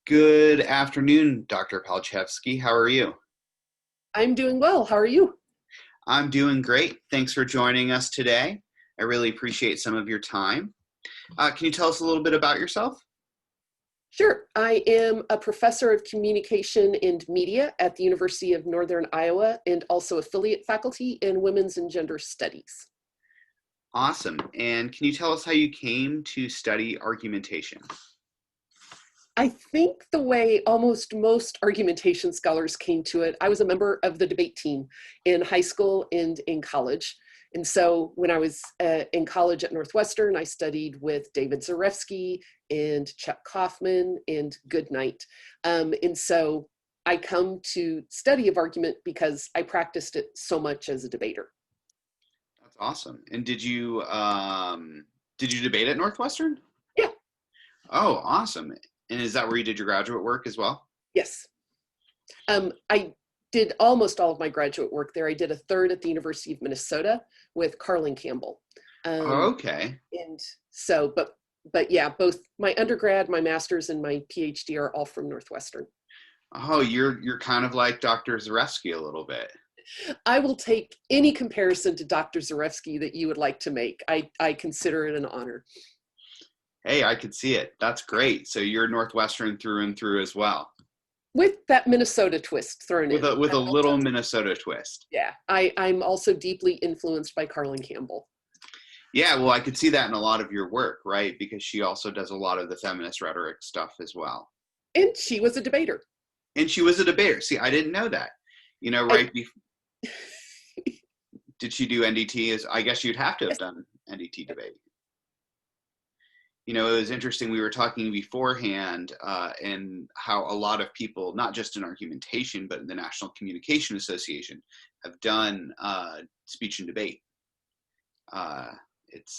Good afternoon, Dr. Palczewski. How are you? I'm doing well. How are you? I'm doing great. Thanks for joining us today. I really appreciate some of your time. Can you tell us a little bit about yourself? Sure. I am a professor of communication and media at the University of Northern Iowa and also affiliate faculty in women's and gender studies. Awesome. And can you tell us how you came to study argumentation? I think the way almost most argumentation scholars came to it, I was a member of the debate team in high school and in college. And so when I was in college at Northwestern, I studied with David Zarefsky and Chuck Kaufman and Goodnight. And so I come to study of argument because I practiced it so much as a debater. That's awesome. And did you debate at Northwestern? Yeah. Oh, awesome. And is that where you did your graduate work as well? Yes. I did almost all of my graduate work there. I did a third at the University of Minnesota with Carlin Campbell. Oh, okay. And so, but yeah, both my undergrad, my master's, and my PhD are all from Northwestern. Oh, you're kind of like Dr. Zarefsky a little bit. I will take any comparison to Dr. Zarefsky that you would like to make. I consider it an honor. Hey, I could see it. That's great. So you're Northwestern through and through as well. With that Minnesota twist thrown in. With a little Minnesota twist. Yeah, I'm also deeply influenced by Carlin Campbell. Yeah, well, I could see that in a lot of your work, right? Because she also does a lot of the feminist rhetoric stuff as well. And she was a debater. And she was a debater. See, I didn't know that. You know, right before. Did she do NDT? I guess you'd have to have done NDT debate. You know, it was interesting. We were talking beforehand and how a lot of people, not just in argumentation, but in the National Communication Association, have done speech and debate. It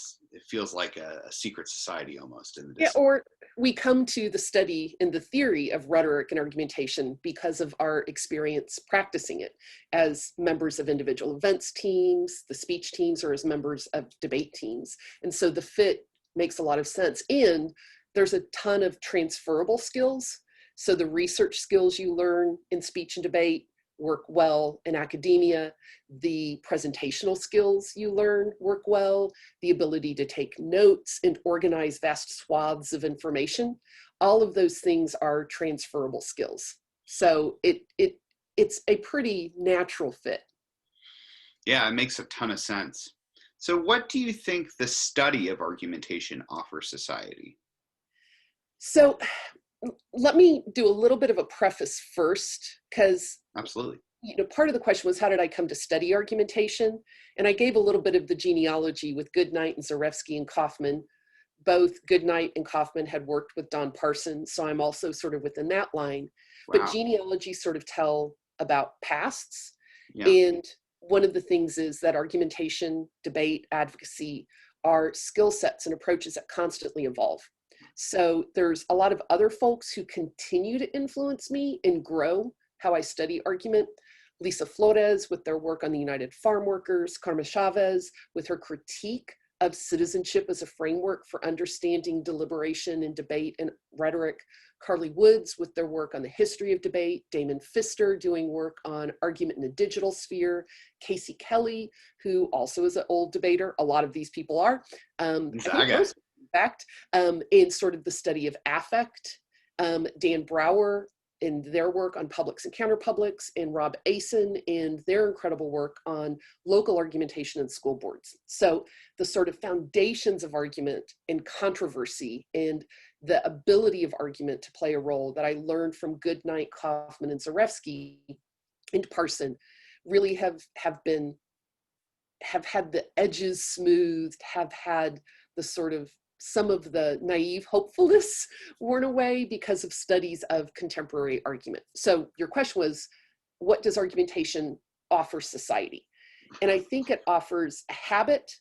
feels like a secret society almost in the discipline. Yeah, or we come to the study and the theory of rhetoric and argumentation because of our experience practicing it as members of individual events teams, the speech teams, or as members of debate teams. And so the fit makes a lot of sense. And there's a ton of transferable skills. So the research skills you learn in speech and debate work well in academia. The presentational skills you learn work well. The ability to take notes and organize vast swaths of information. All of those things are transferable skills. So it's a pretty natural fit. Yeah, it makes a ton of sense. So what do you think the study of argumentation offers society? So let me do a little bit of a preface first, because absolutely, part of the question was, how did I come to study argumentation? And I gave a little bit of the genealogy with Goodnight and Zarefsky and Kaufman. Both Goodnight and Kaufman had worked with Don Parsons, so I'm also sort of within that line. Wow. But genealogies sort of tell about pasts. Yeah. And one of the things is that argumentation, debate, advocacy are skill sets and approaches that constantly evolve. So there's a lot of other folks who continue to influence me and grow how I study argument. Lisa Flores with their work on the United Farm Workers, Carmen Chavez with her critique of citizenship as a framework for understanding deliberation and debate and rhetoric, Carly Woods with their work on the history of debate, Damon Pfister doing work on argument in the digital sphere, Casey Kelly, who also is an old debater, a lot of these people are, I think most, in fact, in sort of the study of affect, Dan Brower in their work on publics and counterpublics, and Rob Asen in their incredible work on local argumentation and school boards. So the sort of foundations of argument and controversy and the ability of argument to play a role that I learned from Goodnight, Kaufman, and Zarefsky and Parson really have had the edges smoothed, have had the sort of some of the naive hopefulness worn away because of studies of contemporary argument. So your question was, what does argumentation offer society? And I think it offers a habit,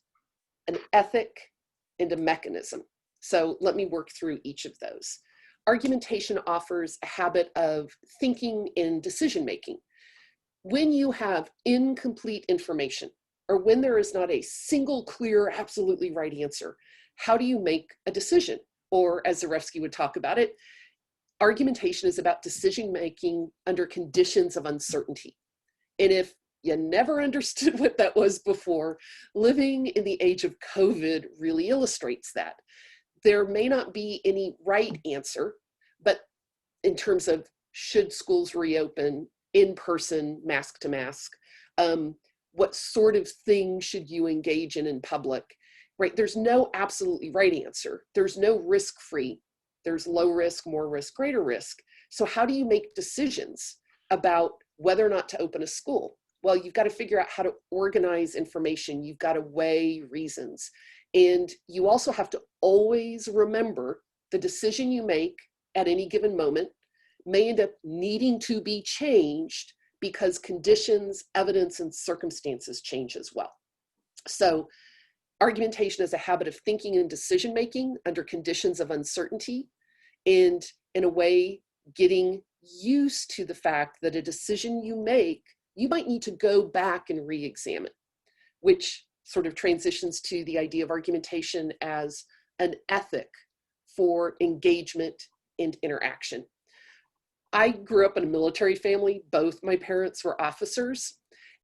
an ethic, and a mechanism. So let me work through each of those. Argumentation offers a habit of thinking and decision-making. When you have incomplete information, or when there is not a single, clear, absolutely right answer, how do you make a decision? Or as Zarefsky would talk about it, Argumentation is about decision making under conditions of uncertainty. And if you never understood what that was before, living in the age of COVID really illustrates that. There may not be any right answer, but in terms of should schools reopen in person, mask to mask, what sort of thing should you engage in public, right? There's no absolutely right answer. There's no risk-free. There's low risk, more risk, greater risk. So how do you make decisions about whether or not to open a school? Well, you've got to figure out how to organize information. You've got to weigh reasons. And you also have to always remember the decision you make at any given moment may end up needing to be changed because conditions, evidence, and circumstances change as well. So argumentation is a habit of thinking and decision-making under conditions of uncertainty, and in a way, getting used to the fact that a decision you make, you might need to go back and re-examine, which sort of transitions to the idea of argumentation as an ethic for engagement and interaction. I grew up in a military family. Both my parents were officers.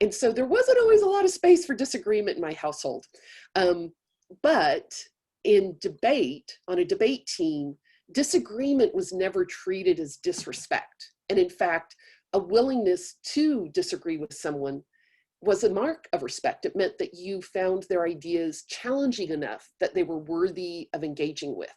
And so there wasn't always a lot of space for disagreement in my household. But in debate, on a debate team, disagreement was never treated as disrespect. And in fact, a willingness to disagree with someone was a mark of respect. It meant that you found their ideas challenging enough that they were worthy of engaging with.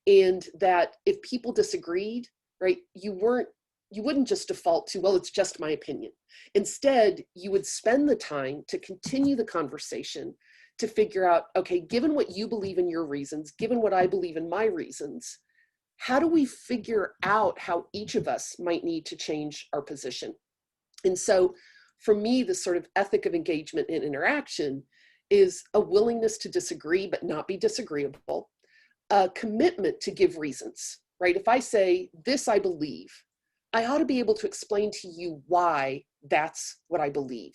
And that if people disagreed, right, you wouldn't just default to, well, it's just my opinion. Instead, you would spend the time to continue the conversation to figure out, okay, given what you believe in your reasons, given what I believe in my reasons, how do we figure out how each of us might need to change our position? And so for me, the sort of ethic of engagement and interaction is a willingness to disagree, but not be disagreeable, a commitment to give reasons, right? If I say, this I believe, I ought to be able to explain to you why that's what I believe.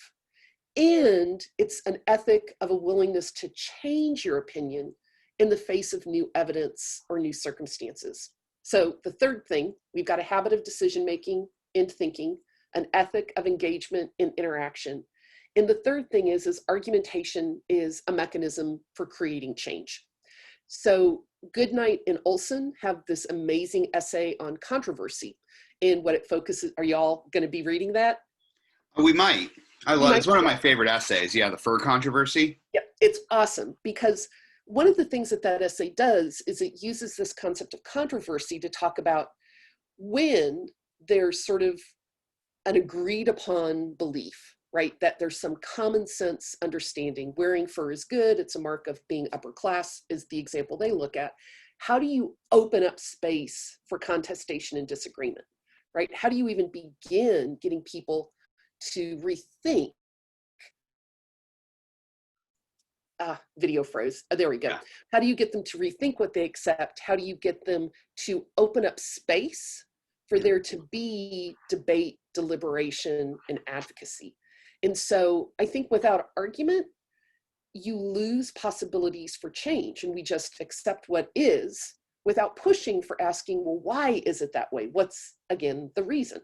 And it's an ethic of a willingness to change your opinion in the face of new evidence or new circumstances. So the third thing, we've got a habit of decision-making and thinking, an ethic of engagement and interaction. And the third thing is argumentation is a mechanism for creating change. So Goodnight and Olson have this amazing essay on controversy. And what it focuses, are y'all going to be reading that? We might. It's one of my favorite essays. Yeah, the fur controversy. Yep, it's awesome because one of the things that essay does is it uses this concept of controversy to talk about when there's sort of an agreed upon belief, right? That there's some common sense understanding. Wearing fur is good. It's a mark of being upper class is the example they look at. How do you open up space for contestation and disagreement, right? How do you even begin getting people to rethink? Video froze. There we go. Yeah. How do you get them to rethink what they accept? How do you get them to open up space for there to be debate, deliberation, and advocacy? And so I think without argument, you lose possibilities for change, and we just accept what is without pushing for asking, well, why is it that way? What's, again, the reason?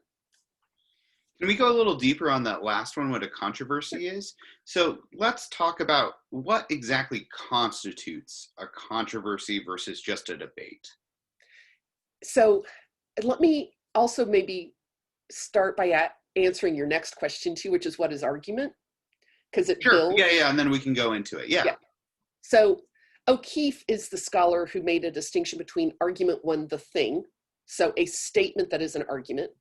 Can we go a little deeper on that last one, what a controversy is? So let's talk about what exactly constitutes a controversy versus just a debate. So let me also maybe start by answering your next question too, which is what is argument? Because it builds. Yeah, and then we can go into it. Yeah. So O'Keefe is the scholar who made a distinction between argument one, the thing, so a statement that is an argument.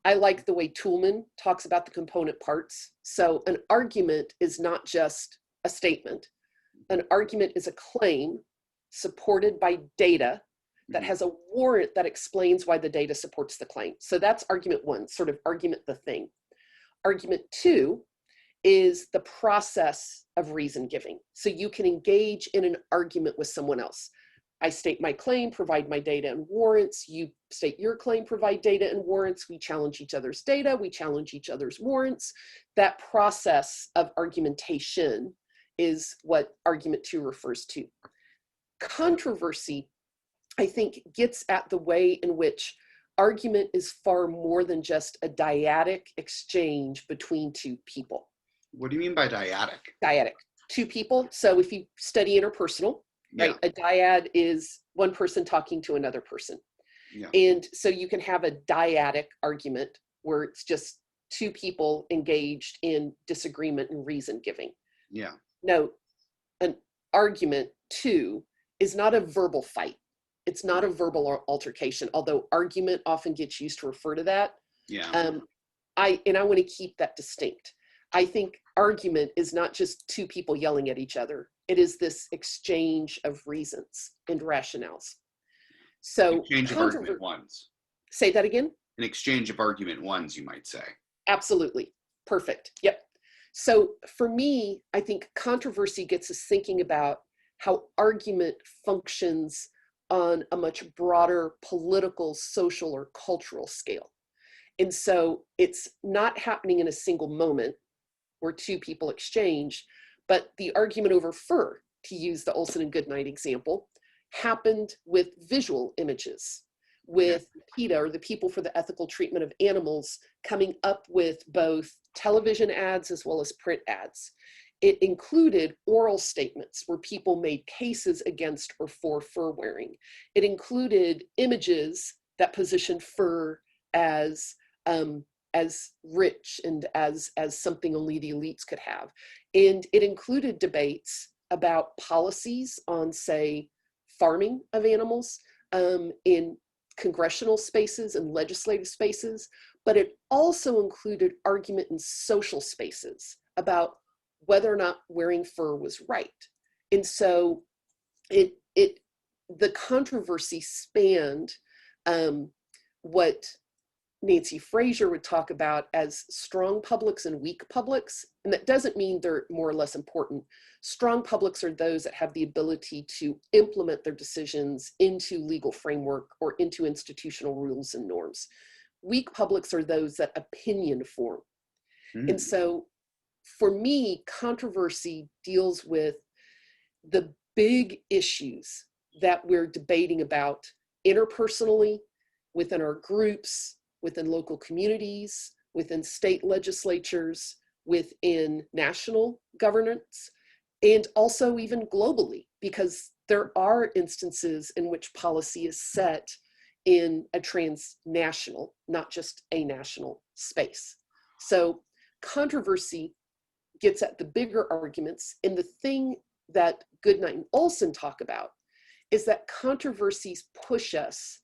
I like the way Toulmin talks about the component parts. So an argument is not just a statement. An argument is a claim supported by data that has a warrant that explains why the data supports the claim. So that's argument one, sort of argument the thing. Argument two is the process of reason giving. So you can engage in an argument with someone else. I state my claim, provide my data and warrants. You state your claim, provide data and warrants. We challenge each other's data. We challenge each other's warrants. That process of argumentation is what argument two refers to. Controversy, I think, gets at the way in which argument is far more than just a dyadic exchange between two people. What do you mean by dyadic? Dyadic, two people. So if you study interpersonal, right, a dyad is one person talking to another person. Yeah. And so you can have a dyadic argument where it's just two people engaged in disagreement and reason giving. Yeah. No, an argument too is not a verbal fight. It's not a verbal altercation, although argument often gets used to refer to that. Yeah. I want to keep that distinct. I think argument is not just two people yelling at each other. It is this exchange of reasons and rationales. So exchange of argument ones. Say that again? An exchange of argument ones, you might say. Absolutely. Perfect. Yep. So for me, I think controversy gets us thinking about how argument functions on a much broader political, social, or cultural scale. And so it's not happening in a single moment where two people exchange, but the argument over fur, to use the Olson and Goodnight example, happened with visual images, with PETA, or the People for the Ethical Treatment of Animals, coming up with both television ads as well as print ads. It included oral statements where people made cases against or for fur wearing. It included images that positioned fur as rich and as something only the elites could have. And it included debates about policies on, say, farming of animals in congressional spaces and legislative spaces, but it also included argument in social spaces about whether or not wearing fur was right. And so the controversy spanned what Nancy Fraser would talk about as strong publics and weak publics. And that doesn't mean they're more or less important. Strong publics are those that have the ability to implement their decisions into legal framework or into institutional rules and norms. Weak publics are those that opinion form. And so for me, controversy deals with the big issues that we're debating about interpersonally, within our groups, within local communities, within state legislatures, within national governance, and also even globally, because there are instances in which policy is set in a transnational, not just a national space. So controversy gets at the bigger arguments, and the thing that Goodnight and Olson talk about is that controversies push us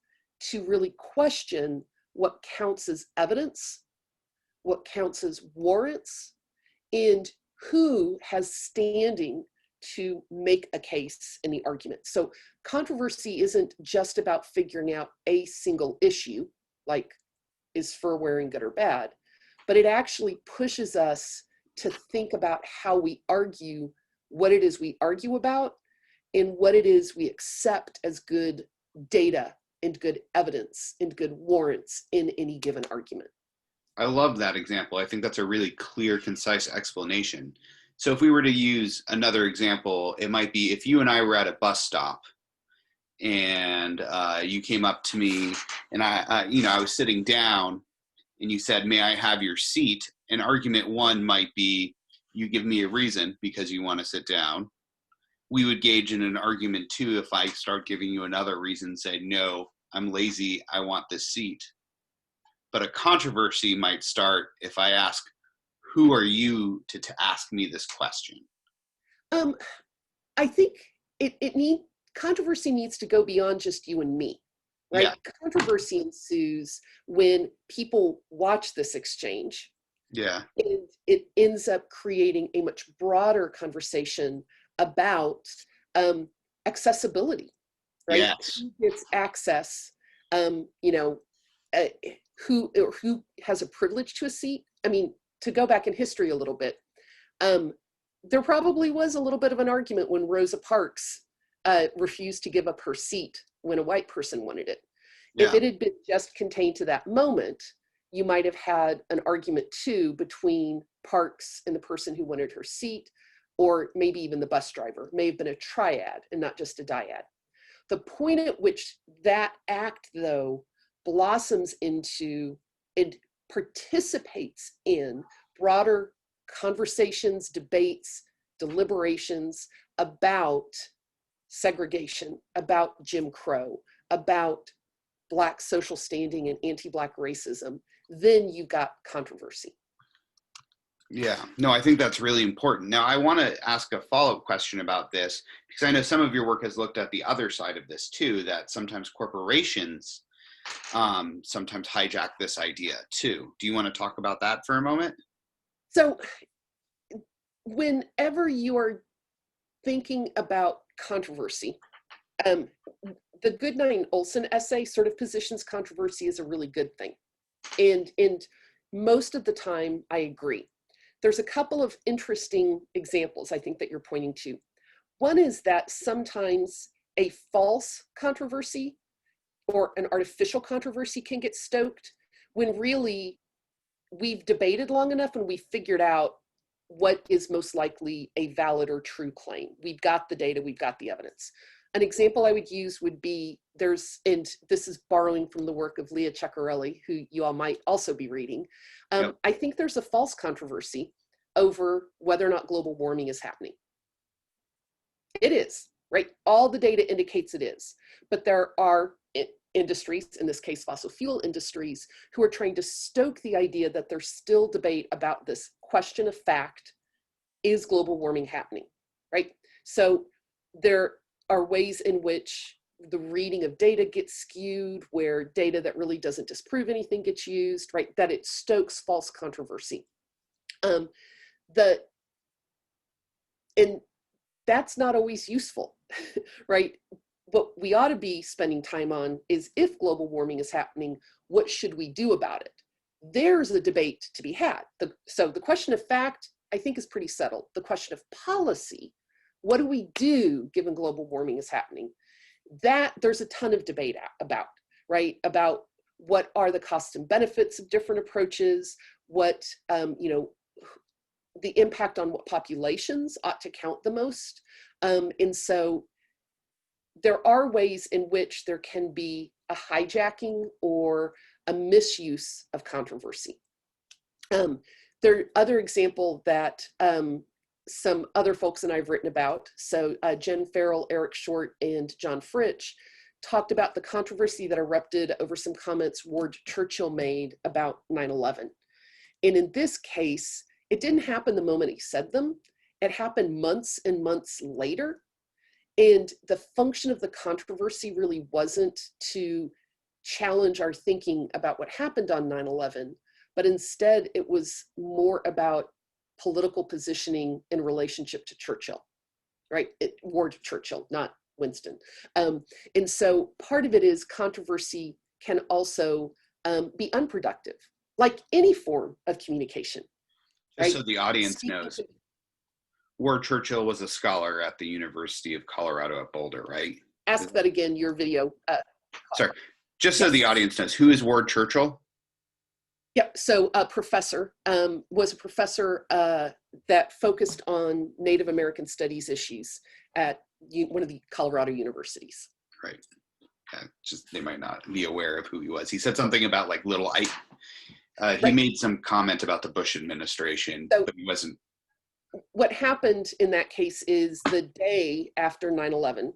to really question what counts as evidence, what counts as warrants, and who has standing to make a case in the argument. So controversy isn't just about figuring out a single issue, like is fur wearing good or bad, but it actually pushes us to think about how we argue, what it is we argue about, and what it is we accept as good data and good evidence and good warrants in any given argument. I love that example. I think that's a really clear, concise explanation. So if we were to use another example, it might be if you and I were at a bus stop and you came up to me and I was sitting down and you said, "May I have your seat?" And argument one might be, you give me a reason because you want to sit down. We would gauge in an argument two if I start giving you another reason, say, "No, I'm lazy, I want this seat." But a controversy might start if I ask, "Who are you to ask me this question?" I think controversy needs to go beyond just you and me, right? Yeah. Controversy ensues when people watch this exchange. Yeah. And it ends up creating a much broader conversation about accessibility, right? Yes. Who gets access, who has a privilege to a seat. I mean, to go back in history a little bit, there probably was a little bit of an argument when Rosa Parks refused to give up her seat when a white person wanted it. Yeah. If it had been just contained to that moment, you might have had an argument too between Parks and the person who wanted her seat, or maybe even the bus driver. It may have been a triad and not just a dyad. The point at which that act, though, blossoms into and participates in broader conversations, debates, deliberations about segregation, about Jim Crow, about Black social standing and anti-Black racism, then you've got controversy. Yeah, no, I think that's really important. Now, I want to ask a follow-up question about this, because I know some of your work has looked at the other side of this too, that sometimes corporations sometimes hijack this idea too. Do you want to talk about that for a moment? So whenever you are thinking about controversy, the Goodnight and Olson essay sort of positions controversy as a really good thing. And most of the time, I agree. There's a couple of interesting examples I think that you're pointing to. One is that sometimes a false controversy or an artificial controversy can get stoked when really we've debated long enough and we've figured out what is most likely a valid or true claim. We've got the data, we've got the evidence. An example I would use would be and this is borrowing from the work of Leah Ceccarelli, who you all might also be reading. Yep. I think there's a false controversy over whether or not global warming is happening. It is, right? All the data indicates it is, but there are industries, in this case fossil fuel industries, who are trying to stoke the idea that there's still debate about this question of fact: is global warming happening, right? So there are ways in which the reading of data gets skewed, where data that really doesn't disprove anything gets used, right? That it stokes false controversy. And that's not always useful, right? What we ought to be spending time on is, if global warming is happening, what should we do about it? There's a debate to be had. So the question of fact, I think, is pretty settled. The question of policy, what do we do given global warming is happening? That there's a ton of debate about, right? About what are the costs and benefits of different approaches, what, the impact on what populations ought to count the most. And so there are ways in which there can be a hijacking or a misuse of controversy. There other example that some other folks and I've written about, so Jen Farrell, Eric Short, and John Fritsch talked about the controversy that erupted over some comments Ward Churchill made about 9/11. And in this case, it didn't happen the moment he said them. It happened months and months later. And the function of the controversy really wasn't to challenge our thinking about what happened on 9/11, but instead it was more about political positioning in relationship to Churchill, right? Ward Churchill, not Winston. And so part of it is controversy can also be unproductive, like any form of communication. Just right? so the audience knows, Ward Churchill was a scholar at the University of Colorado at Boulder, right? Ask that again, your video. Sorry, just so the audience knows, who is Ward Churchill? Yeah, so a professor, was a professor that focused on Native American studies issues at one of the Colorado universities. Right. Yeah, just they might not be aware of who he was. He said something about like little Ike. He made some comment about the Bush administration, so, but he wasn't. What happened in that case is the day after 9/11,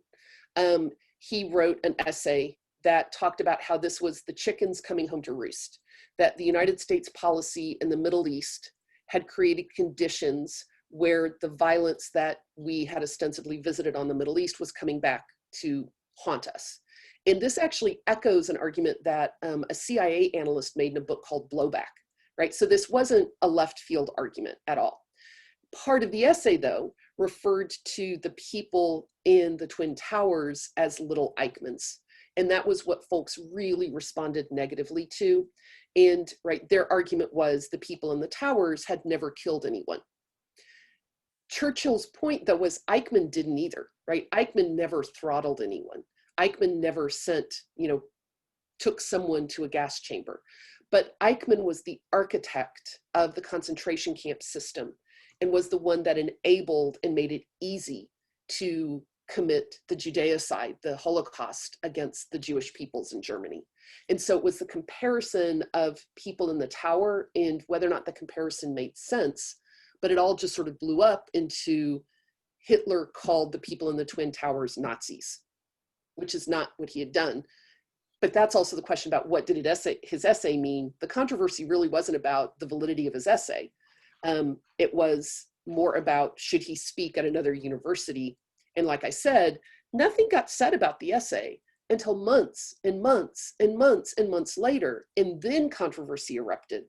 he wrote an essay that talked about how this was the chickens coming home to roost, that the United States policy in the Middle East had created conditions where the violence that we had ostensibly visited on the Middle East was coming back to haunt us. And this actually echoes an argument that a CIA analyst made in a book called Blowback, right? So this wasn't a left field argument at all. Part of the essay, though, referred to the people in the Twin Towers as little Eichmanns. And that was what folks really responded negatively to. And their argument was the people in the towers had never killed anyone. Churchill's point, though, was Eichmann didn't either, right? Eichmann never throttled anyone. Eichmann never took someone to a gas chamber. But Eichmann was the architect of the concentration camp system and was the one that enabled and made it easy to commit the Judeocide, the Holocaust against the Jewish peoples in Germany. And so it was the comparison of people in the tower and whether or not the comparison made sense, but it all just sort of blew up into Hitler called the people in the Twin Towers Nazis, which is not what he had done. But that's also the question about what did his essay mean. The controversy really wasn't about the validity of his essay. It was more about should he speak at another university. And like I said, nothing got said about the essay until months and months and months and months later, and then controversy erupted.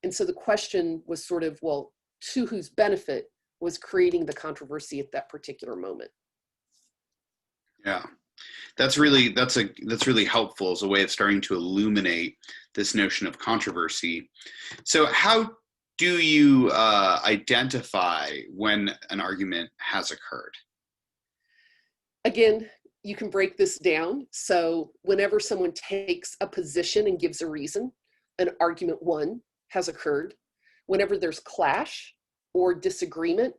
And so the question was sort of, well, to whose benefit was creating the controversy at that particular moment? Yeah, that's really helpful as a way of starting to illuminate this notion of controversy. So how do you identify when an argument has occurred? Again, you can break this down. So whenever someone takes a position and gives a reason, an argument one has occurred. Whenever there's clash or disagreement,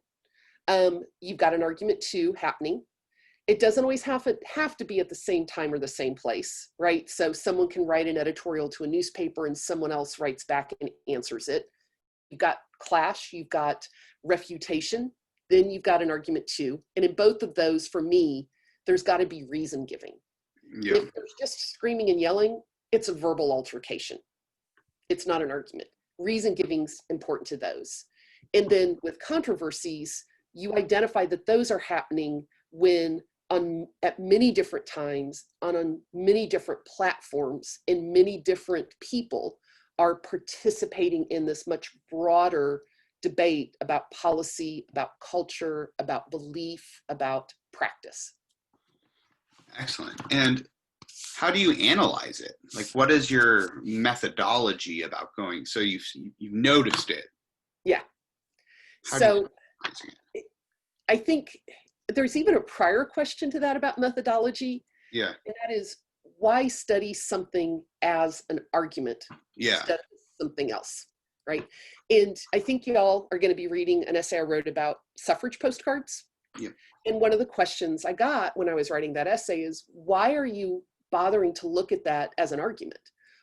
you've got an argument two happening. It doesn't always have to be at the same time or the same place, right? So someone can write an editorial to a newspaper and someone else writes back and answers it. You've got clash, you've got refutation, then you've got an argument two. And in both of those, for me, there's got to be reason giving. Yeah. If there's just screaming and yelling, it's a verbal altercation. It's not an argument. Reason giving's important to those. And then with controversies, you identify that those are happening when at many different times on many different platforms and many different people are participating in this much broader debate about policy, about culture, about belief, about practice. Excellent. And how do you analyze it? Like, what is your methodology about going? So you've noticed it. Yeah. How so do you analyze it? I think there's even a prior question to that about methodology. Yeah. And that is, why study something as an argument instead of something else, right? And I think y'all are going to be reading an essay I wrote about suffrage postcards. Yeah. And one of the questions I got when I was writing that essay is, why are you bothering to look at that as an argument?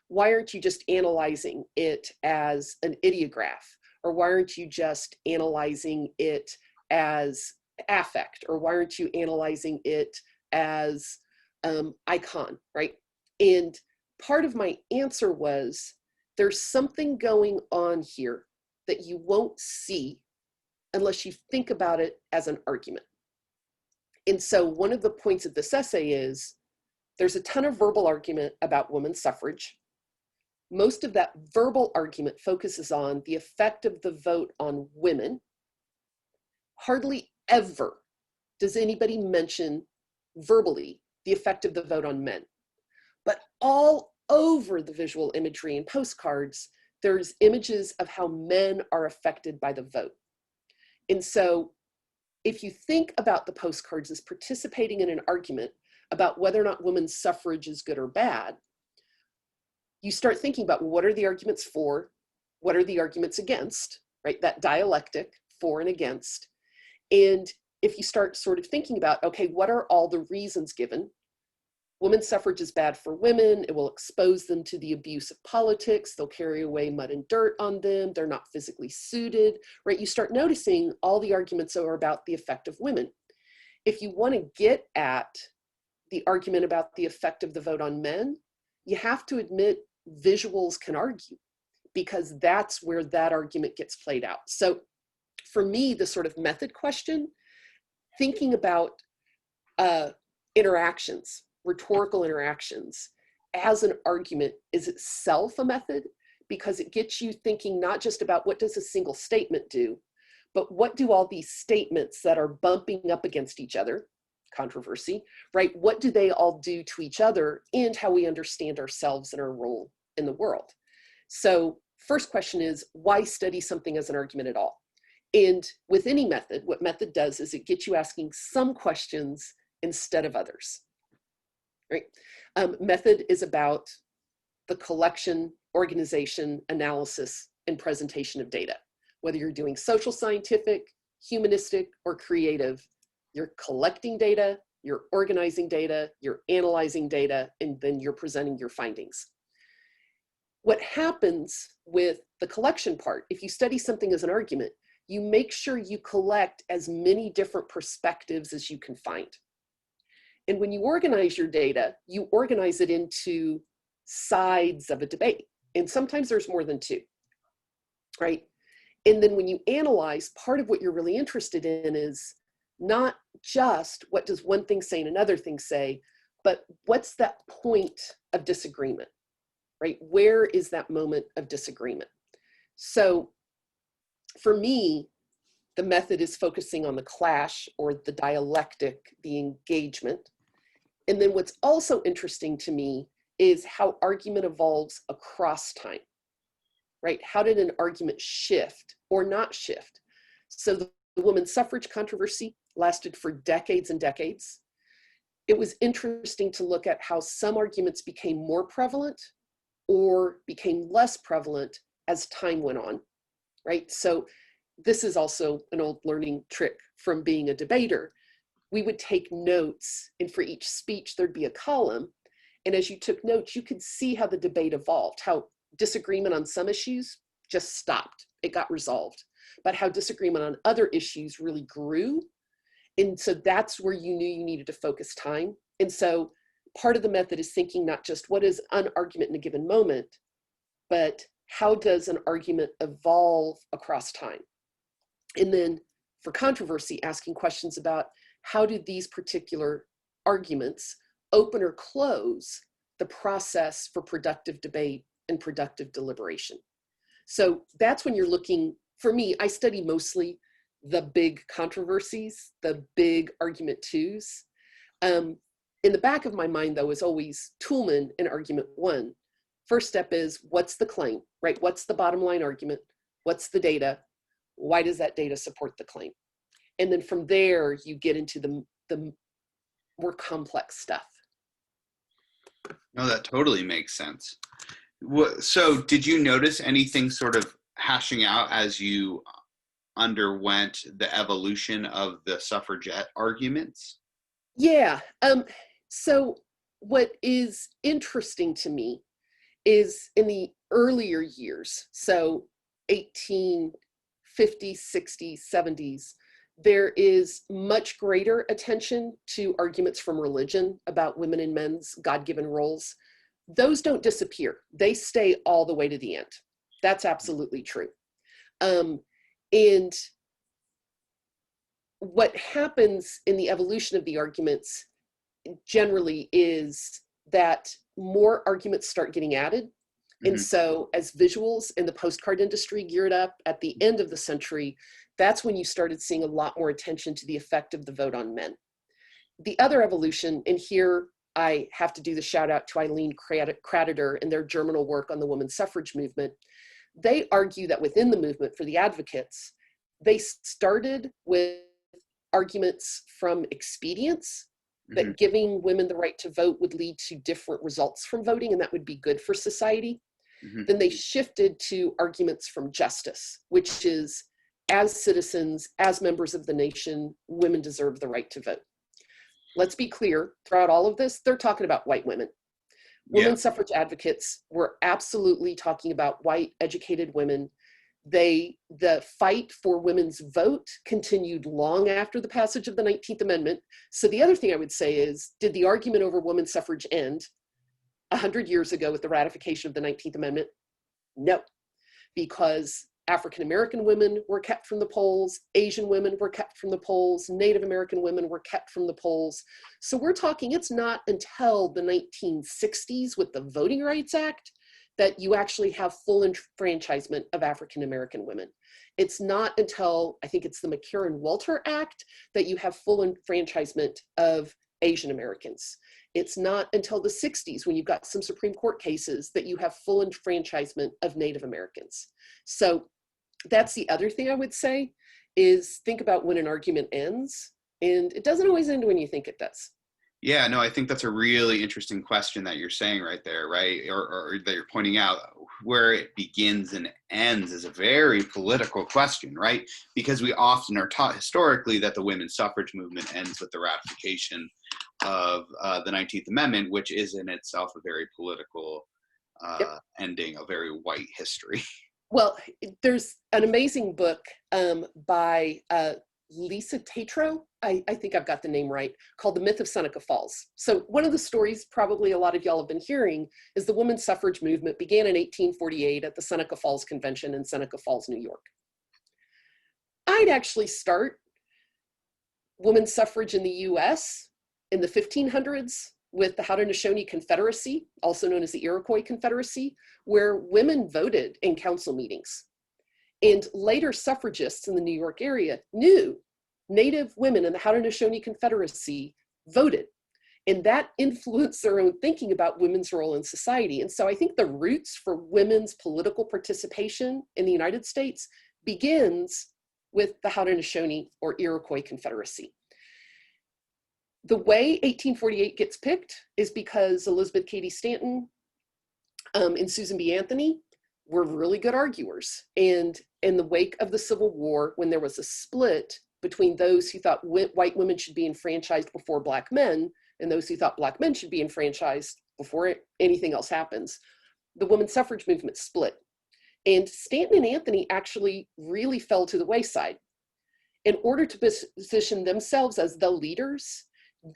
Why aren't you just analyzing it as an ideograph? Or why aren't you just analyzing it as affect? Or why aren't you analyzing it as icon, right? And part of my answer was, there's something going on here that you won't see unless you think about it as an argument. And so one of the points of this essay is, there's a ton of verbal argument about women's suffrage. Most of that verbal argument focuses on the effect of the vote on women. Hardly ever does anybody mention verbally the effect of the vote on men. But all over the visual imagery and postcards, there's images of how men are affected by the vote. And so if you think about the postcards as participating in an argument about whether or not women's suffrage is good or bad, you start thinking about, what are the arguments for? What are the arguments against, right? That dialectic, for and against. And if you start sort of thinking about, okay, what are all the reasons given? Women's suffrage is bad for women. It will expose them to the abuse of politics. They'll carry away mud and dirt on them. They're not physically suited, right? You start noticing all the arguments are about the effect of women. If you want to get at the argument about the effect of the vote on men, you have to admit visuals can argue, because that's where that argument gets played out. So for me, the sort of method question, thinking about interactions, rhetorical interactions as an argument is itself a method, because it gets you thinking not just about what does a single statement do, but what do all these statements that are bumping up against each other, controversy, right? What do they all do to each other and how we understand ourselves and our role in the world? So first question is, why study something as an argument at all? And with any method, what method does is it gets you asking some questions instead of others, right? Method is about the collection, organization, analysis, and presentation of data. Whether you're doing social scientific, humanistic, or creative, you're collecting data, you're organizing data, you're analyzing data, and then you're presenting your findings. What happens with the collection part, if you study something as an argument, you make sure you collect as many different perspectives as you can find. And when you organize your data, you organize it into sides of a debate. And sometimes there's more than two, right? And then when you analyze, part of what you're really interested in is not just what does one thing say and another thing say, but what's that point of disagreement, right? Where is that moment of disagreement? So for me, the method is focusing on the clash or the dialectic, the engagement. And then what's also interesting to me is how argument evolves across time, right? How did an argument shift or not shift? So the women's suffrage controversy lasted for decades and decades. It was interesting to look at how some arguments became more prevalent or became less prevalent as time went on, right? So this is also an old learning trick from being a debater. We would take notes, and for each speech, there'd be a column. And as you took notes, you could see how the debate evolved, how disagreement on some issues just stopped, it got resolved, but how disagreement on other issues really grew. And so that's where you knew you needed to focus time. And so part of the method is thinking not just what is an argument in a given moment, but how does an argument evolve across time? And then for controversy, asking questions about how do these particular arguments open or close the process for productive debate and productive deliberation. So that's when you're looking, for me, I study mostly the big controversies, the big argument twos. In the back of my mind, though, is always Toulmin in argument one. First step is, what's the claim, right? What's the bottom line argument? What's the data? Why does that data support the claim? And then from there, you get into the more complex stuff. No, that totally makes sense. So did you notice anything sort of hashing out as you underwent the evolution of the suffragette arguments? Yeah. So what is interesting to me is in the earlier years, so 1850s, 60s, 70s, there is much greater attention to arguments from religion about women and men's God-given roles. Those don't disappear. They stay all the way to the end. That's absolutely true. And what happens in the evolution of the arguments generally is that more arguments start getting added. And so as visuals in the postcard industry geared up at the end of the century, that's when you started seeing a lot more attention to the effect of the vote on men. The other evolution, and here I have to do the shout out to Eileen Kradider and their germinal work on the women's suffrage movement. They argue that within the movement for the advocates, they started with arguments from expedience, that giving women the right to vote would lead to different results from voting, and that would be good for society. Then they shifted to arguments from justice, which is, as citizens, as members of the nation, women deserve the right to vote. Let's be clear, throughout all of this, they're talking about white women. Women's suffrage advocates were absolutely talking about white, educated women. The fight for women's vote continued long after the passage of the 19th Amendment. So the other thing I would say is, did the argument over women's suffrage end 100 years ago with the ratification of the 19th Amendment? No, because African-American women were kept from the polls, Asian women were kept from the polls, Native American women were kept from the polls. So we're talking, it's not until the 1960s with the Voting Rights Act that you actually have full enfranchisement of African-American women. It's not until, I think it's the McCarran-Walter Act, that you have full enfranchisement of Asian Americans. It's not until the 60s, when you've got some Supreme Court cases, that you have full enfranchisement of Native Americans. So that's the other thing I would say, is think about when an argument ends, and it doesn't always end when you think it does. Yeah, no, I think that's a really interesting question that you're saying right there, right? Or that you're pointing out where it begins and ends is a very political question, right? Because we often are taught historically that the women's suffrage movement ends with the ratification of the 19th Amendment, which is in itself a very political Yep. ending, a very white history. Well, there's an amazing book by Lisa Tatro. I think I've got the name right, called The Myth of Seneca Falls. So one of the stories probably a lot of y'all have been hearing is the women's suffrage movement began in 1848 at the Seneca Falls Convention in Seneca Falls, New York. I'd actually start women's suffrage in the US in the 1500s with the Haudenosaunee Confederacy, also known as the Iroquois Confederacy, where women voted in council meetings. And later suffragists in the New York area knew Native women in the Haudenosaunee Confederacy voted. And that influenced their own thinking about women's role in society. And so I think the roots for women's political participation in the United States begins with the Haudenosaunee or Iroquois Confederacy. The way 1848 gets picked is because Elizabeth Cady Stanton and Susan B. Anthony were really good arguers. And in the wake of the Civil War, when there was a split between those who thought white women should be enfranchised before Black men and those who thought Black men should be enfranchised before anything else happens, the women's suffrage movement split. And Stanton and Anthony actually really fell to the wayside. In order to position themselves as the leaders,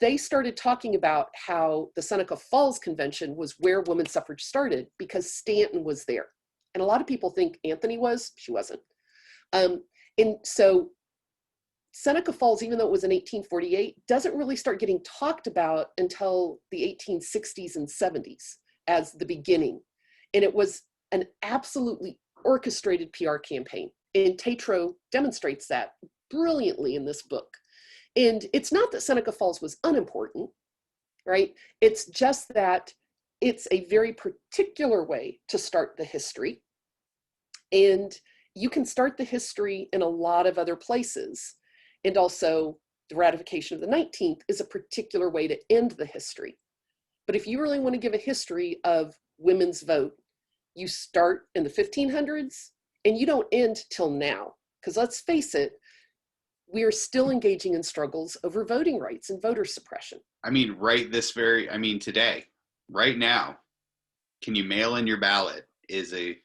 they started talking about how the Seneca Falls Convention was where women's suffrage started because Stanton was there. And a lot of people think Anthony was, she wasn't. And so Seneca Falls, even though it was in 1848, doesn't really start getting talked about until the 1860s and 70s as the beginning. And it was an absolutely orchestrated PR campaign. And Tatro demonstrates that brilliantly in this book. And it's not that Seneca Falls was unimportant, right? It's just that it's a very particular way to start the history. And you can start the history in a lot of other places. And also the ratification of the 19th is a particular way to end the history. But if you really want to give a history of women's vote, you start in the 1500s and you don't end till now. Because let's face it, we are still engaging in struggles over voting rights and voter suppression. I mean, today, right now, can you mail in your ballot is a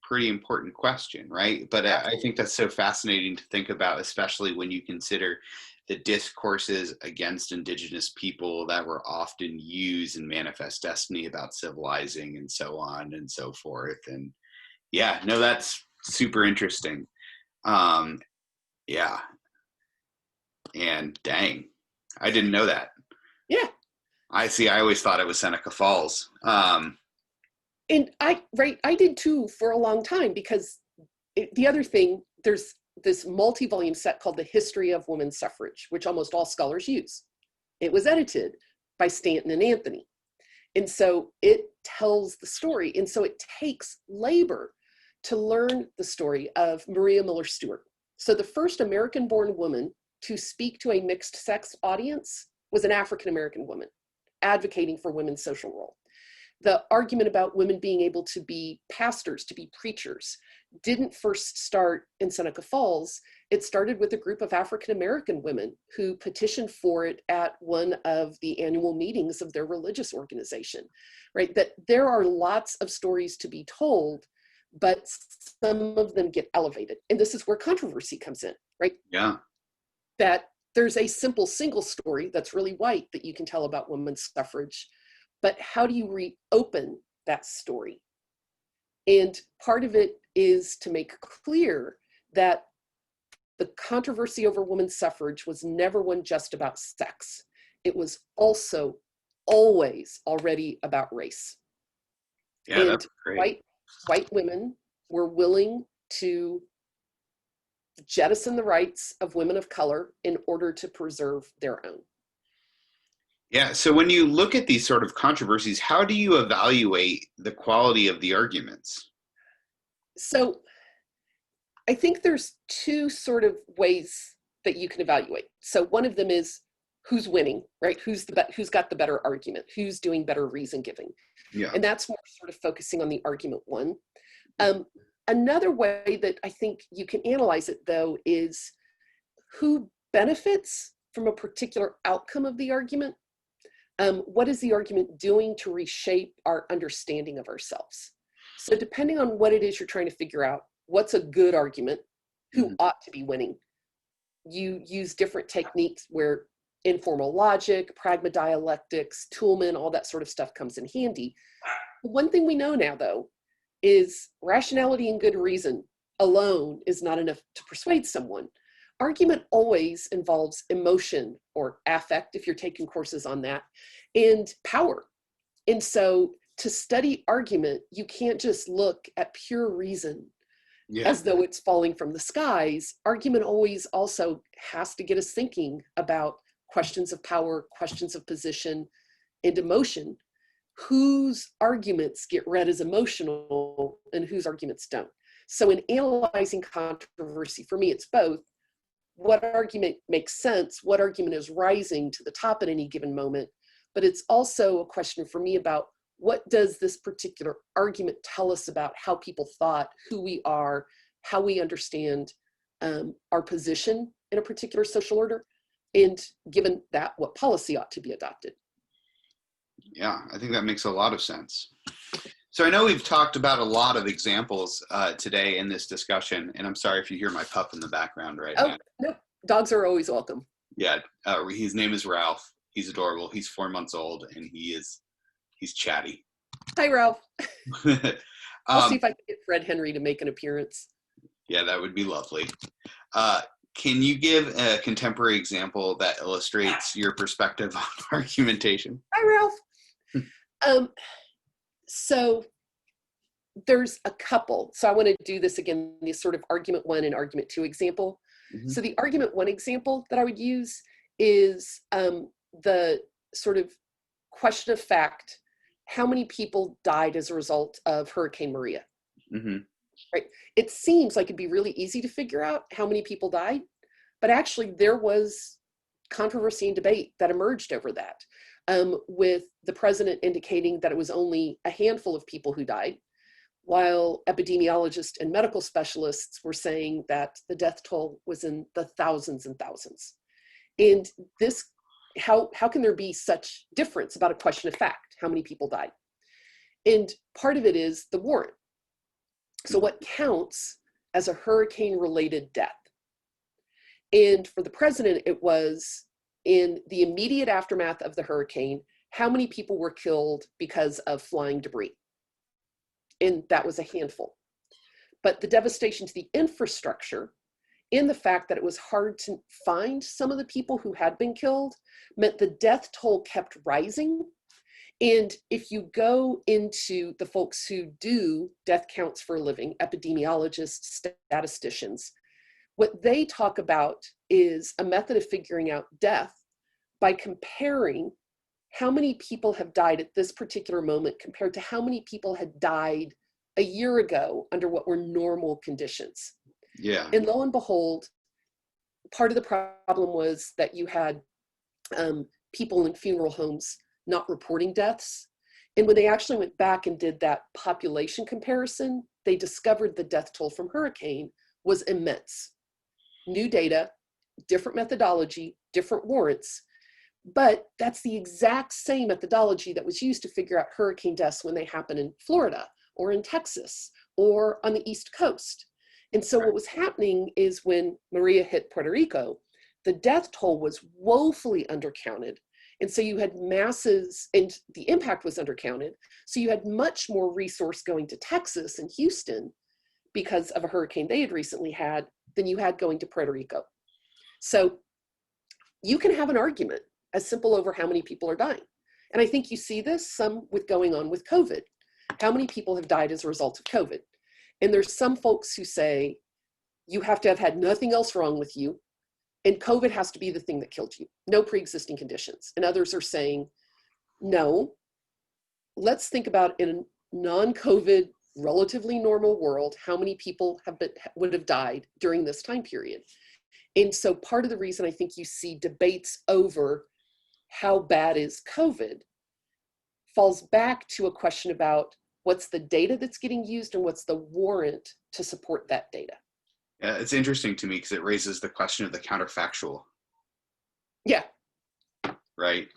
pretty important question, right? But I think that's so fascinating to think about, especially when you consider the discourses against Indigenous people that were often used in Manifest Destiny about civilizing and so on and so forth. And yeah, no, that's super interesting. Yeah. And dang, I didn't know that. Yeah. I see. I always thought it was Seneca Falls. And I did too for a long time, because the other thing, there's this multi-volume set called The History of Women's Suffrage, which almost all scholars use. It was edited by Stanton and Anthony. And so it tells the story. And so it takes labor to learn the story of Maria Miller Stewart. So the first American-born woman to speak to a mixed-sex audience was an African-American woman advocating for women's social role. The argument about women being able to be pastors, to be preachers, didn't first start in Seneca Falls. It started with a group of African-American women who petitioned for it at one of the annual meetings of their religious organization, right? That there are lots of stories to be told, but some of them get elevated. And this is where controversy comes in, right? Yeah. That there's a simple single story that's really white that you can tell about women's suffrage, but how do you reopen that story? And part of it is to make clear that the controversy over women's suffrage was never one just about sex. It was also always already about race. Yeah, and that's great. white women were willing to jettison the rights of women of color in order to preserve their own. Yeah. So when you look at these sort of controversies, how do you evaluate the quality of the arguments? So I think there's two sort of ways that you can evaluate. So one of them is, who's winning, right? Who's got the better argument? Who's doing better reason giving? Yeah. And that's more sort of focusing on the argument one. Another way that I think you can analyze it, though, is who benefits from a particular outcome of the argument. What is the argument doing to reshape our understanding of ourselves? So depending on what it is you're trying to figure out, what's a good argument, who ought to be winning, you use different techniques where informal logic, pragmadialectics, Toulmin, all that sort of stuff comes in handy. One thing we know now, though, is rationality and good reason alone is not enough to persuade someone. Argument always involves emotion or affect, if you're taking courses on that, and power. And so to study argument, you can't just look at pure reason as though it's falling from the skies. Argument always also has to get us thinking about questions of power, questions of position, and emotion. Whose arguments get read as emotional and whose arguments don't. So in analyzing controversy, for me, it's both. What argument makes sense? What argument is rising to the top at any given moment? But it's also a question for me about what does this particular argument tell us about how people thought, who we are, how we understand our position in a particular social order, and given that, what policy ought to be adopted. Yeah, I think that makes a lot of sense. So I know we've talked about a lot of examples today in this discussion, and I'm sorry if you hear my pup in the background right now. No, dogs are always welcome. Yeah, his name is Ralph. He's adorable. He's 4 months old, and he's chatty. Hi, Ralph. I'll see if I can get Fred Henry to make an appearance. Yeah, that would be lovely. Can you give a contemporary example that illustrates your perspective on argumentation? Hi, Ralph. So there's a couple. So I want to do this again, the sort of argument one and argument two example. So the argument one example that I would use is the sort of question of fact, how many people died as a result of Hurricane Maria? Right? It seems like it'd be really easy to figure out how many people died, but actually there was controversy and debate that emerged over that, with the president indicating that it was only a handful of people who died, while epidemiologists and medical specialists were saying that the death toll was in the thousands and thousands. And this, how can there be such difference about a question of fact, how many people died? And part of it is the warrant. So what counts as a hurricane-related death? And for the president, it was in the immediate aftermath of the hurricane, how many people were killed because of flying debris? And that was a handful. But the devastation to the infrastructure, in the fact that it was hard to find some of the people who had been killed, meant the death toll kept rising. And if you go into the folks who do death counts for a living, epidemiologists, statisticians, what they talk about is a method of figuring out death by comparing how many people have died at this particular moment compared to how many people had died a year ago under what were normal conditions. Yeah. And lo and behold, part of the problem was that you had people in funeral homes not reporting deaths. And when they actually went back and did that population comparison, they discovered the death toll from hurricane was immense. New data, different methodology, different warrants, but that's the exact same methodology that was used to figure out hurricane deaths when they happen in Florida or in Texas or on the East Coast. And so what was happening is when Maria hit Puerto Rico, the death toll was woefully undercounted. And so you had masses, and the impact was undercounted. So you had much more resource going to Texas and Houston because of a hurricane they had recently had than you had going to Puerto Rico. So you can have an argument as simple over how many people are dying. And I think you see this some with going on with COVID. How many people have died as a result of COVID? And there's some folks who say, you have to have had nothing else wrong with you, and COVID has to be the thing that killed you, no pre-existing conditions. And others are saying, no, let's think about in a non-COVID, relatively normal world, how many people would have died during this time period. And so part of the reason I think you see debates over how bad is COVID, falls back to a question about what's the data that's getting used and what's the warrant to support that data. Yeah, it's interesting to me because it raises the question of the counterfactual. Yeah. Right?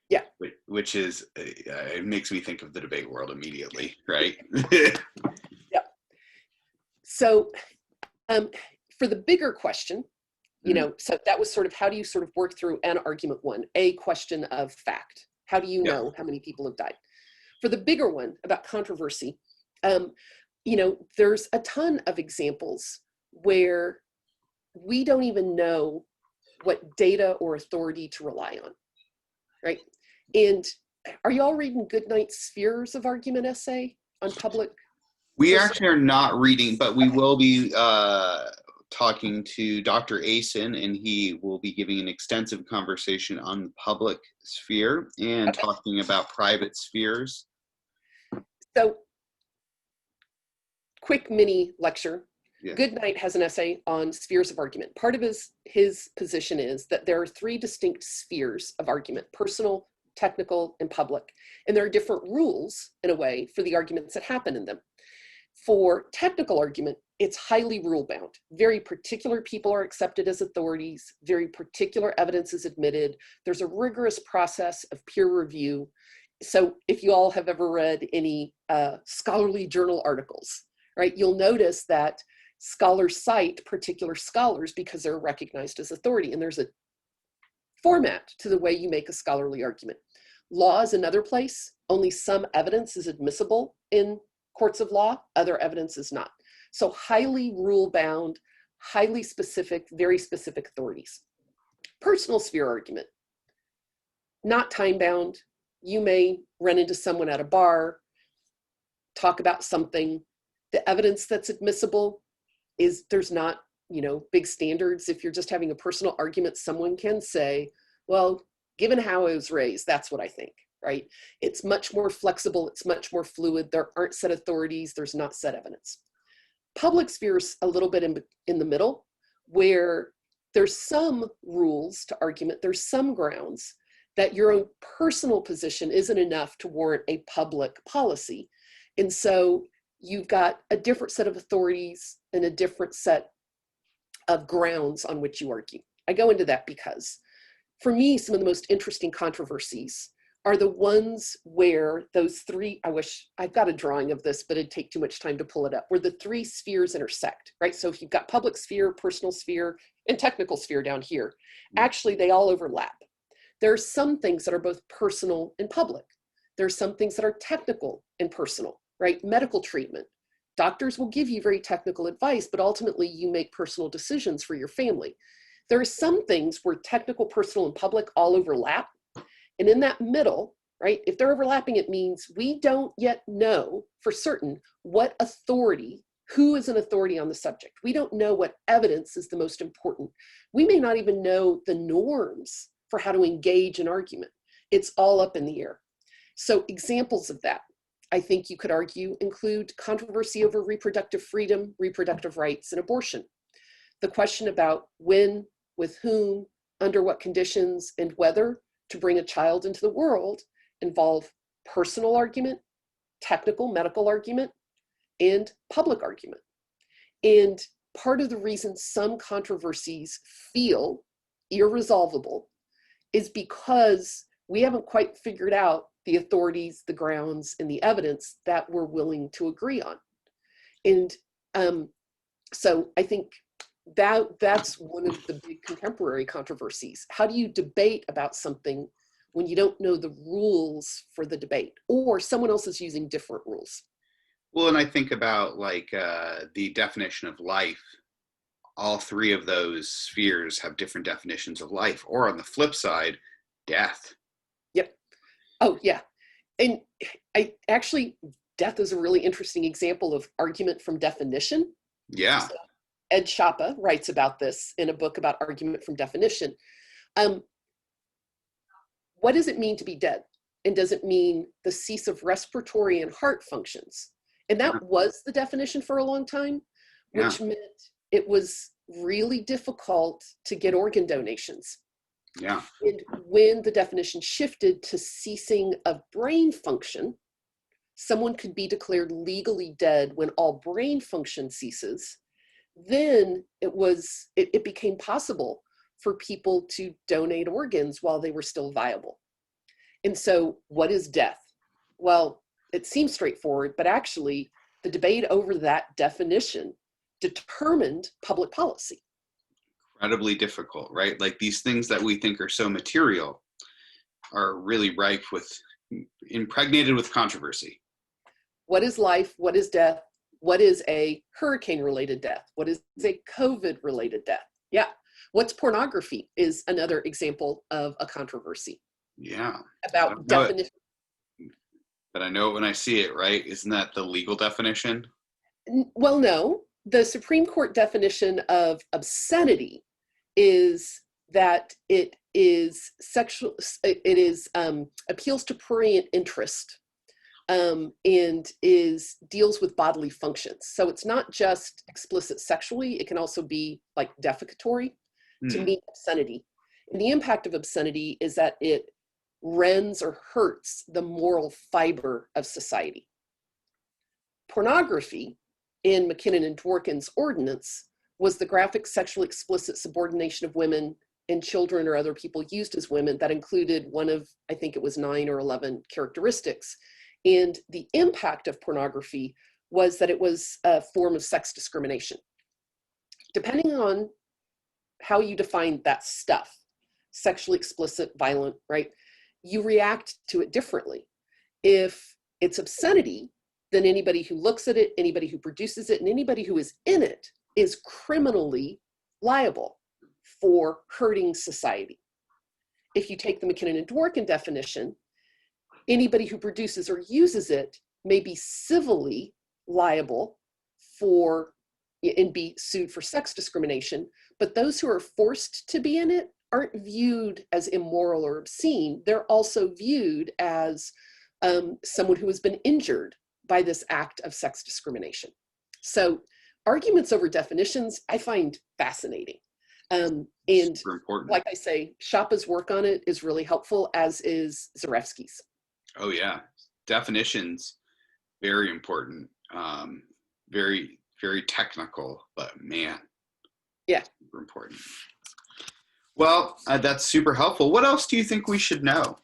Yeah. Which is, it makes me think of the debate world immediately, right? Yeah. So for the bigger question, you know, so that was sort of, how do you sort of work through an argument one, a question of fact? How do you know how many people have died? For the bigger one about controversy, you know, there's a ton of examples where we don't even know what data or authority to rely on, right? And are y'all reading Goodnight's Spheres of Argument essay on public? We actually are not reading, but we will be talking to Dr. Asen, and he will be giving an extensive conversation on the public sphere and talking about private spheres. So, quick mini lecture. Yeah. Goodnight has an essay on spheres of argument. Part of his position is that there are three distinct spheres of argument: personal, technical, and public. And there are different rules, in a way, for the arguments that happen in them. For technical argument, it's highly rule bound. Very particular people are accepted as authorities. Very particular evidence is admitted. There's a rigorous process of peer review. So if you all have ever read any scholarly journal articles, right, you'll notice that scholars cite particular scholars because they're recognized as authority. And there's a format to the way you make a scholarly argument. Law is another place. Only some evidence is admissible in courts of law, other evidence is not. So highly rule-bound, highly specific, very specific authorities. Personal sphere argument, not time-bound. You may run into someone at a bar, talk about something. The evidence that's admissible is, there's not, you know, big standards. If you're just having a personal argument, someone can say, well, given how I was raised, that's what I think. Right? It's much more flexible. It's much more fluid. There aren't set authorities. There's not set evidence. Public sphere's a little bit in the middle, where there's some rules to argument. There's some grounds that your own personal position isn't enough to warrant a public policy. And so you've got a different set of authorities and a different set of grounds on which you argue. I go into that because, for me, some of the most interesting controversies are the ones where those three, I wish I've got a drawing of this, but it'd take too much time to pull it up, where the three spheres intersect, right? So if you've got public sphere, personal sphere, and technical sphere down here, actually they all overlap. There are some things that are both personal and public. There are some things that are technical and personal, right? Medical treatment. Doctors will give you very technical advice, but ultimately you make personal decisions for your family. There are some things where technical, personal, and public all overlap. And in that middle, right, if they're overlapping, it means we don't yet know for certain what authority, who is an authority on the subject. We don't know what evidence is the most important. We may not even know the norms for how to engage an argument. It's all up in the air. So examples of that, I think you could argue, include controversy over reproductive freedom, reproductive rights, and abortion. The question about when, with whom, under what conditions, and whether to bring a child into the world involve personal argument, technical medical argument, and public argument. And part of the reason some controversies feel irresolvable is because we haven't quite figured out the authorities, the grounds, and the evidence that we're willing to agree on. And so I think that's one of the big contemporary controversies. How do you debate about something when you don't know the rules for the debate, or someone else is using different rules? Well, and I think about like the definition of life. All three of those spheres have different definitions of life, or on the flip side, death. Yep. Oh, yeah. And I actually, death is a really interesting example of argument from definition. Yeah. So Ed Schappa writes about this in a book about argument from definition. What does it mean to be dead? And does it mean the cease of respiratory and heart functions? And that was the definition for a long time, which meant it was really difficult to get organ donations. Yeah. And when the definition shifted to ceasing of brain function, someone could be declared legally dead when all brain function ceases. Then it became possible for people to donate organs while they were still viable. And so what is death? Well, it seems straightforward, but actually the debate over that definition determined public policy. Incredibly difficult, right? Like these things that we think are so material are really ripe with, impregnated with controversy. What is life? What is death? What is a hurricane-related death? What is a COVID-related death? Yeah. What's pornography is another example of a controversy. Yeah. About definition. But I know it when I see it, right? Isn't that the legal definition? Well, no. The Supreme Court definition of obscenity is that it is sexual, it is appeals to prurient interest, and deals with bodily functions. So it's not just explicit sexually, it can also be like defecatory to mean obscenity. And the impact of obscenity is that it rends or hurts the moral fiber of society. Pornography in McKinnon and Dworkin's ordinance was the graphic sexually explicit subordination of women and children or other people used as women that included one of, I think it was 9 or 11 characteristics. And the impact of pornography was that it was a form of sex discrimination. Depending on how you define that stuff, sexually explicit, violent, right? You react to it differently. If it's obscenity, then anybody who looks at it, anybody who produces it, and anybody who is in it is criminally liable for hurting society. If you take the McKinnon and Dworkin definition, anybody who produces or uses it may be civilly liable for and be sued for sex discrimination, but those who are forced to be in it aren't viewed as immoral or obscene. They're also viewed as someone who has been injured by this act of sex discrimination. So arguments over definitions, I find fascinating. And like I say, Schappe's work on it is really helpful, as is Zarefsky's. Oh yeah, definitions, very important. Very, very technical, but man, yeah, super important. Well, that's super helpful. What else do you think we should know?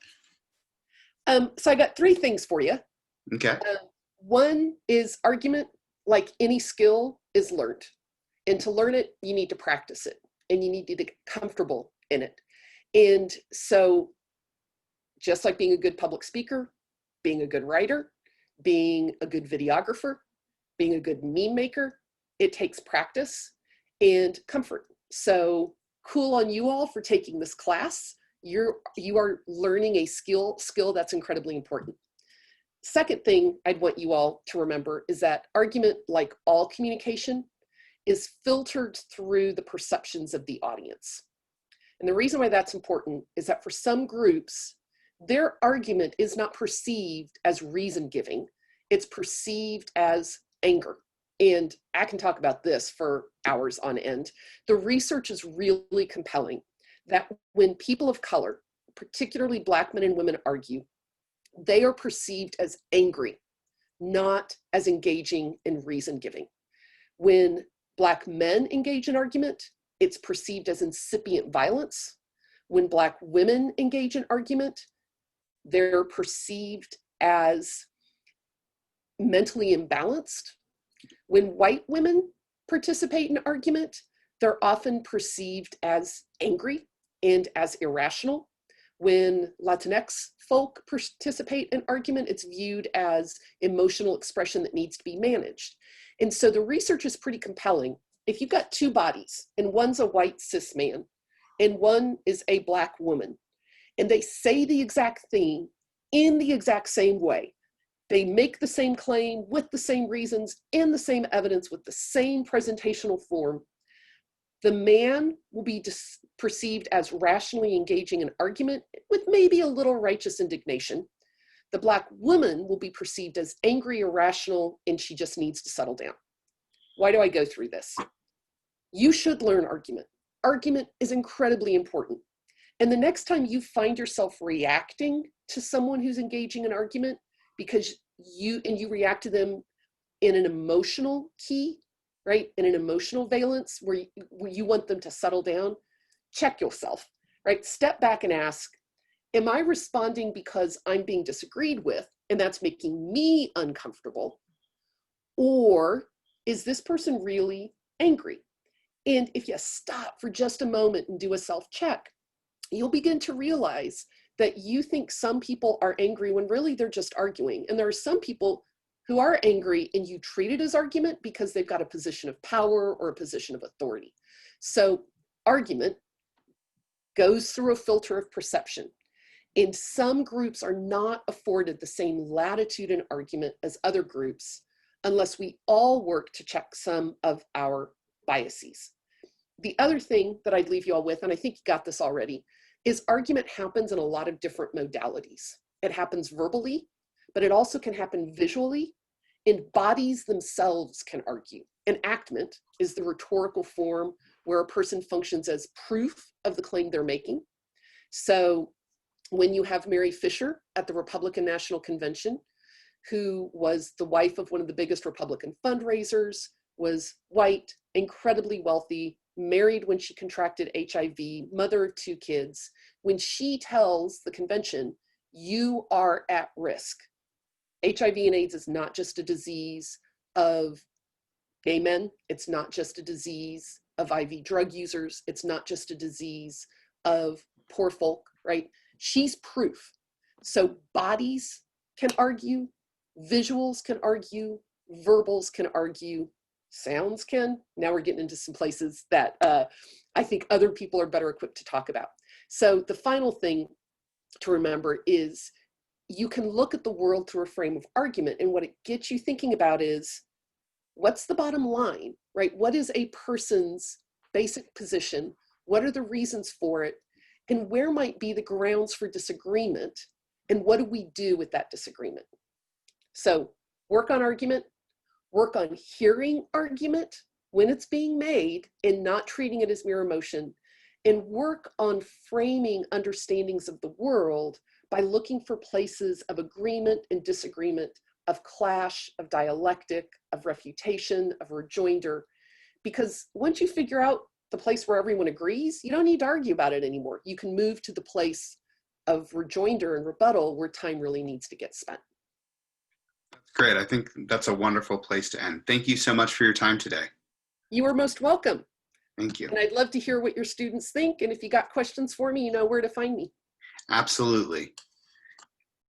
So I got 3 things for you. Okay. One is argument, like any skill, is learned. And to learn it, you need to practice it. And you need to get comfortable in it. And so just like being a good public speaker, being a good writer, being a good videographer, being a good meme maker, it takes practice and comfort. So cool on you all for taking this class. You are learning a skill that's incredibly important. Second thing I'd want you all to remember is that argument, like all communication, is filtered through the perceptions of the audience. And the reason why that's important is that for some groups, their argument is not perceived as reason giving, it's perceived as anger. And I can talk about this for hours on end. The research is really compelling that when people of color, particularly Black men and women, argue, they are perceived as angry, not as engaging in reason giving. When Black men engage in argument, it's perceived as incipient violence. When Black women engage in argument, they're perceived as mentally imbalanced. When white women participate in argument, they're often perceived as angry and as irrational. When Latinx folk participate in argument, it's viewed as emotional expression that needs to be managed. And so the research is pretty compelling. If you've got 2 bodies, and one's a white cis man, and one is a Black woman, and they say the exact thing in the exact same way, they make the same claim with the same reasons, in the same evidence, with the same presentational form, the man will be perceived as rationally engaging in argument with maybe a little righteous indignation. The Black woman will be perceived as angry, irrational, and she just needs to settle down. Why do I go through this? You should learn argument. Argument is incredibly important. And the next time you find yourself reacting to someone who's engaging an argument because you react to them in an emotional key, right? In an emotional valence where you want them to settle down, check yourself, right? Step back and ask, am I responding because I'm being disagreed with and that's making me uncomfortable? Or is this person really angry? And if you stop for just a moment and do a self-check, you'll begin to realize that you think some people are angry when really they're just arguing. And there are some people who are angry and you treat it as argument because they've got a position of power or a position of authority. So argument goes through a filter of perception. And some groups are not afforded the same latitude in argument as other groups unless we all work to check some of our biases. The other thing that I'd leave you all with, and I think you got this already, is argument happens in a lot of different modalities. It happens verbally, but it also can happen visually, and bodies themselves can argue. Enactment is the rhetorical form where a person functions as proof of the claim they're making. So when you have Mary Fisher at the Republican National Convention, who was the wife of one of the biggest Republican fundraisers, was white, incredibly wealthy, married when she contracted HIV, mother of 2 kids, when she tells the convention, you are at risk. HIV and AIDS is not just a disease of gay men. It's not just a disease of IV drug users. It's not just a disease of poor folk, right? She's proof. So bodies can argue, visuals can argue, verbals can argue, sounds can. Now we're getting into some places that I think other people are better equipped to talk about. So the final thing to remember is you can look at the world through a frame of argument, and what it gets you thinking about is, what's the bottom line, right? What is a person's basic position? What are the reasons for it? And where might be the grounds for disagreement? And what do we do with that disagreement? So work on argument, work on hearing argument when it's being made and not treating it as mere emotion, and work on framing understandings of the world by looking for places of agreement and disagreement, of clash, of dialectic, of refutation, of rejoinder. Because once you figure out the place where everyone agrees, you don't need to argue about it anymore. You can move to the place of rejoinder and rebuttal where time really needs to get spent. Great. I think that's a wonderful place to end. Thank you so much for your time today. You are most welcome. Thank you. And I'd love to hear what your students think. And if you got questions for me, you know where to find me. Absolutely.